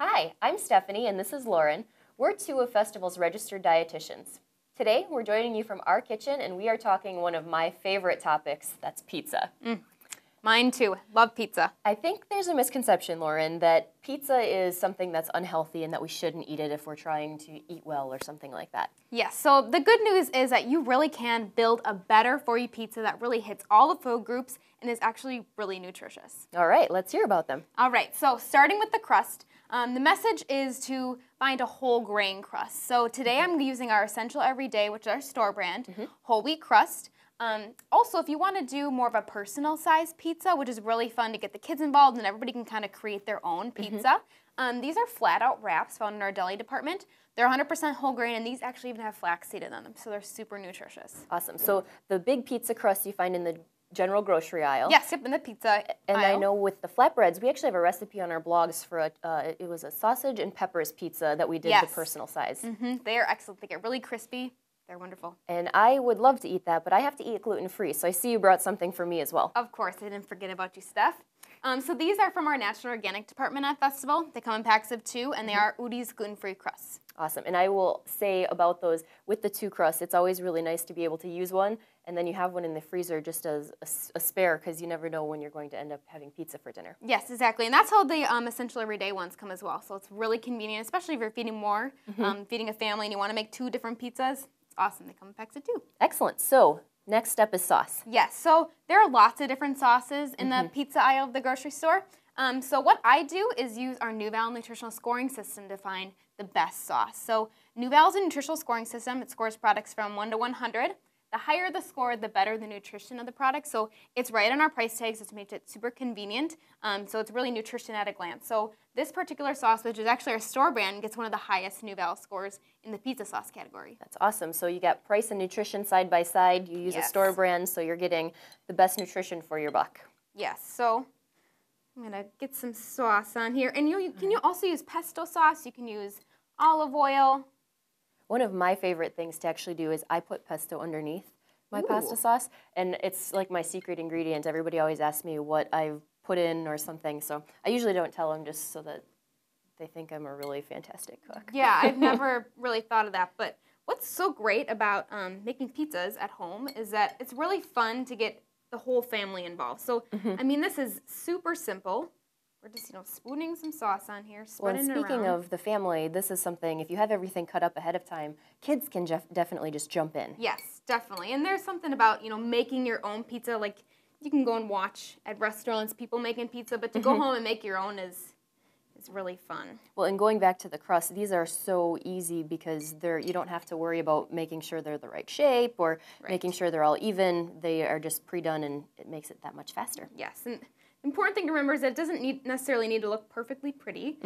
Hi, I'm Stephanie and this is Lauren. We're two of Festival's registered dietitians. Today, we're joining you from our kitchen and we are talking one of my favorite topics, that's pizza. Mine too. Love pizza. I think there's a misconception, Lauren, that pizza is something that's unhealthy and that we shouldn't eat it if we're trying to eat well or something like that. Yes, so the good news is that you really can build a better for you pizza that really hits all the food groups and is actually really nutritious. All right, let's hear about them. All right, so starting with the crust, the message is to find a whole grain crust. So today I'm using our Essential Everyday, which is our store brand, whole wheat crust. Also, if you want to do more of a personal size pizza, which is really fun to get the kids involved and everybody can kind of create their own pizza, these are flat out wraps found in our deli department. They're 100% whole grain, and these actually even have flaxseed in them, so they're super nutritious. Awesome. So the big pizza crust you find in the general grocery aisle. Yes, yep, in the pizza And aisle. I know with the flatbreads, we actually have a recipe on our blogs for it was a sausage and peppers pizza that we did the personal size. They are excellent. They get really crispy. They're wonderful. And I would love to eat that, but I have to eat gluten-free, so I see you brought something for me as well. Of course, I didn't forget about you, Steph. So these are from our natural organic department at Festival. They come in packs of 2, and they are Udi's gluten-free crusts. Awesome. And I will say about those, with the 2 crusts, it's always really nice to be able to use one, and then you have one in the freezer just as a spare, because you never know when you're going to end up having pizza for dinner. Yes, exactly. And that's how the Essential Everyday ones come as well. So it's really convenient, especially if you're feeding more, feeding a family, and you want to make 2 different pizzas. It's awesome. They come in packs of 2. Excellent. So next step is sauce. Yes, so there are lots of different sauces in the pizza aisle of the grocery store. So what I do is use our Nuval nutritional scoring system to find the best sauce. So Nuval is a nutritional scoring system. It scores products from 1 to 100. The higher the score, the better the nutrition of the product. So it's right on our price tags. It's made it super convenient. So it's really nutrition at a glance. So this particular sauce, which is actually our store brand, gets one of the highest Nuval scores in the pizza sauce category. That's awesome. So you got price and nutrition side by side. You use a store brand, so you're getting the best nutrition for your buck. Yes. So I'm going to get some sauce on here. And you can also use pesto sauce. You can use olive oil. One of my favorite things to actually do is I put pesto underneath my pasta sauce, and it's like my secret ingredient. Everybody always asks me what I've put in or something, so I usually don't tell them just so that they think I'm a really fantastic cook. Yeah, I've never really thought of that, but what's so great about making pizzas at home is that it's really fun to get the whole family involved. So, I mean, this is super simple. We're just, spooning some sauce on here, spreading it around. Speaking of the family, this is something, if you have everything cut up ahead of time, kids can definitely just jump in. Yes, definitely. And there's something about, making your own pizza. Like, you can go and watch at restaurants people making pizza, but to go home and make your own is really fun. Well, and going back to the crust, these are so easy because you don't have to worry about making sure they're the right shape or making sure they're all even. They are just pre-done, and it makes it that much faster. Yes, and important thing to remember is that it doesn't necessarily need to look perfectly pretty.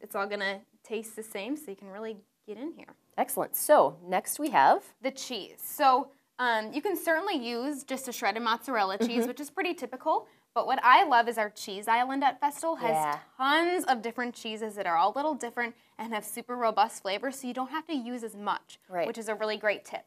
It's all going to taste the same, so you can really get in here. Excellent. So next we have the cheese. So you can certainly use just a shredded mozzarella cheese, which is pretty typical. But what I love is our cheese island at Festival has tons of different cheeses that are all a little different and have super robust flavors, so you don't have to use as much, which is a really great tip.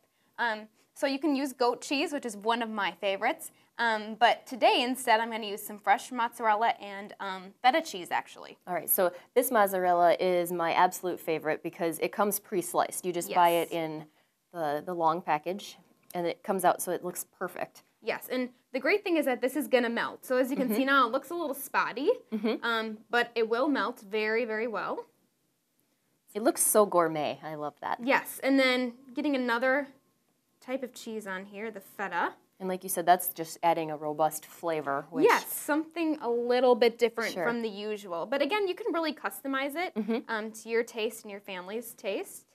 So you can use goat cheese, which is one of my favorites. But today, instead, I'm going to use some fresh mozzarella and feta cheese, actually. All right, so this mozzarella is my absolute favorite because it comes pre-sliced. You just buy it in the long package, and it comes out so it looks perfect. Yes, and the great thing is that this is going to melt. So as you can see now, it looks a little spotty, but it will melt very, very well. It looks so gourmet. I love that. Yes, and then getting another type of cheese on here, the feta. And like you said, that's just adding a robust flavor. Which yes, something a little bit different from the usual. But again, you can really customize it to your taste and your family's taste.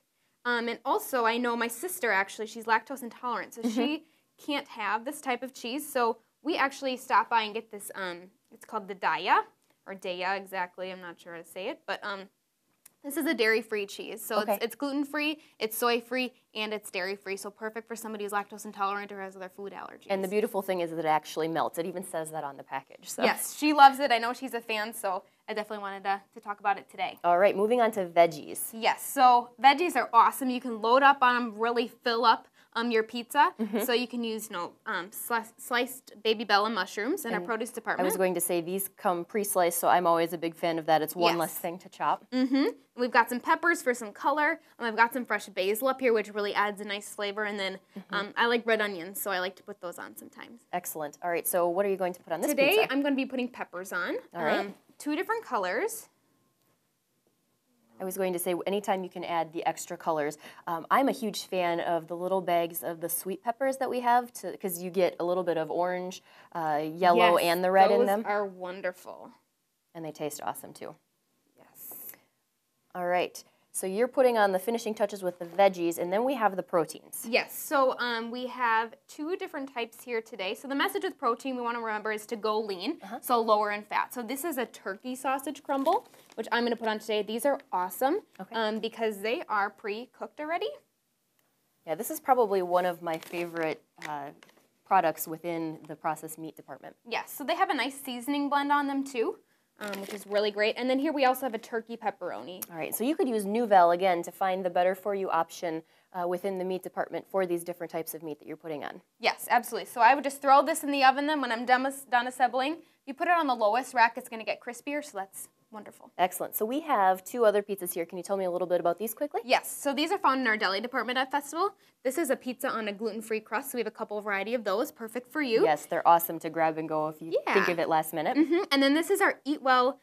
And also, I know my sister, actually, she's lactose intolerant, so she can't have this type of cheese. So we actually stop by and get this, it's called the Daya, or Daya exactly, I'm not sure how to say it, but this is a dairy-free cheese. So it's gluten-free, it's soy-free, and it's dairy-free. So perfect for somebody who's lactose intolerant or has other food allergies. And the beautiful thing is that it actually melts. It even says that on the package. So. Yes, she loves it. I know she's a fan, so I definitely wanted to talk about it today. All right, moving on to veggies. Yes, so veggies are awesome. You can load up on them, really fill up your pizza. So you can use, sliced baby bella mushrooms in our produce department. I was going to say these come pre-sliced, so I'm always a big fan of that. It's one less thing to chop. We've got some peppers for some color. I've got some fresh basil up here, which really adds a nice flavor. And then I like red onions, so I like to put those on sometimes. Excellent. All right, so what are you going to put on this Today, pizza? I'm going to be putting peppers on. All right. 2 different colors. I was going to say, anytime you can add the extra colors. I'm a huge fan of the little bags of the sweet peppers that we have, because you get a little bit of orange, yellow, and the red in them. Those are wonderful. And they taste awesome, too. Yes. All right. So you're putting on the finishing touches with the veggies, and then we have the proteins. Yes, so we have 2 different types here today. So the message with protein we want to remember is to go lean, so lower in fat. So this is a turkey sausage crumble, which I'm going to put on today. These are awesome because they are pre-cooked already. Yeah, this is probably one of my favorite products within the processed meat department. Yes, so they have a nice seasoning blend on them too. Which is really great. And then here we also have a turkey pepperoni. All right, so you could use Nouvelle, again, to find the better-for-you option within the meat department for these different types of meat that you're putting on. Yes, absolutely. So I would just throw this in the oven then when I'm done assembling. If you put it on the lowest rack, it's going to get crispier, so that's wonderful. Excellent. So we have 2 other pizzas here. Can you tell me a little bit about these quickly? Yes. So these are found in our deli department at Festival. This is a pizza on a gluten-free crust, so we have a couple variety of those. Perfect for you. Yes, they're awesome to grab and go if you think of it last minute. And then this is our Eat Well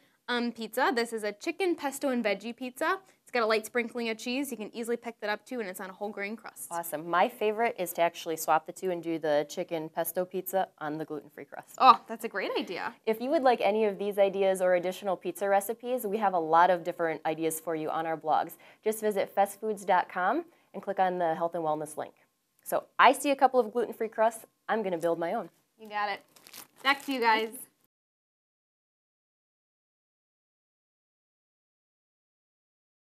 pizza. This is a chicken, pesto, and veggie pizza. It's got a light sprinkling of cheese. You can easily pick that up too, and it's on a whole grain crust. Awesome. My favorite is to actually swap the 2 and do the chicken pesto pizza on the gluten-free crust. Oh, that's a great idea. If you would like any of these ideas or additional pizza recipes, we have a lot of different ideas for you on our blogs. Just visit festfoods.com and click on the health and wellness link. So I see a couple of gluten-free crusts. I'm going to build my own. You got it. Back to you guys.